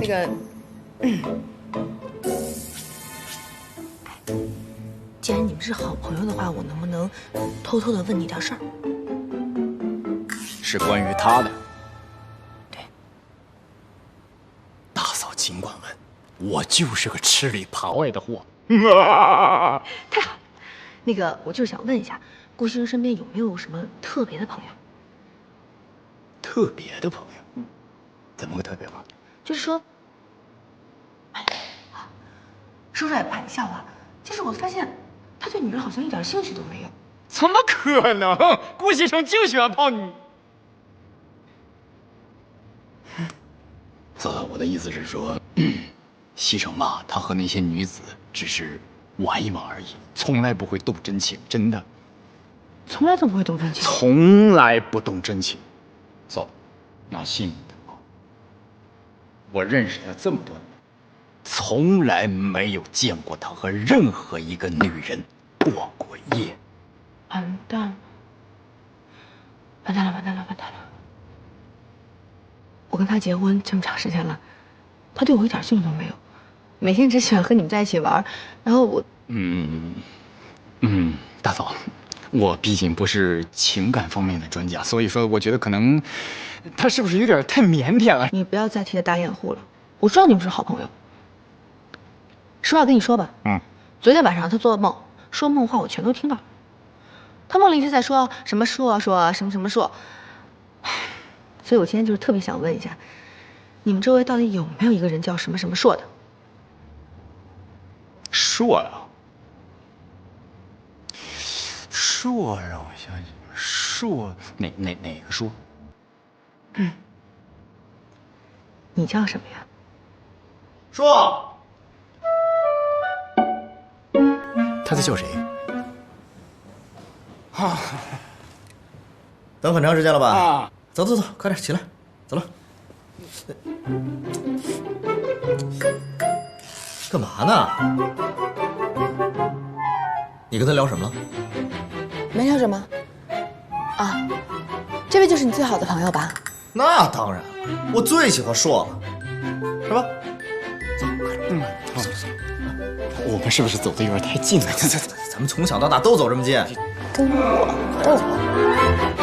那个，既然你们是好朋友的话，我能不能偷偷的问你点事儿？是关于他的。对。大嫂尽管问，我就是个吃里扒外的货。太好了，那个我就是想问一下，顾先生身边有没有什么特别的朋友？特别的朋友？怎么个特别法？就是说，哎，说出来怕你笑话，就是我发现他对女人好像一点兴趣都没有。怎么可能？顾先生就喜欢泡你。嫂子，我的意思是说，西城嘛，他和那些女子只是玩一玩而已，从来不会动真情，真的。从来都不会动真情。从来不动真情。嫂子，那信你的。我认識他這麼多年，從來沒有見過他和任何一個女人過過夜。完蛋了！完蛋了！完蛋了！完蛋了！我跟他結婚這麼長時間了，他對我一點興趣都沒有，每天只喜歡和你們在一起玩，然後我……大嫂，我畢竟不是情感方面的專家，所以說我覺得可能他是不是有點太靦腆了？你不要再替他打掩護了，我知道你們是好朋友。實話跟你說吧，昨天晚上他做夢，說夢話我全都聽到了。他夢裡一直在說什麼碩什麼什麼碩，所以我今天就是特別想問一下，你們周圍到底有沒有一個人叫什麼什麼碩的？碩啊，碩讓我想想，碩哪個碩？你叫什麼呀？碩。他在叫誰？啊，等很长時間了吧？啊，走，快點起來，走了。幹嘛呢？你跟他聊什麼了？沒聊什麼。啊，這位就是你最好的朋友吧？那當然了，我最喜歡碩了，是吧？走，快點。走。我們是不是走得有點太近了？咱們從小到大都走這麼近。跟我鬥。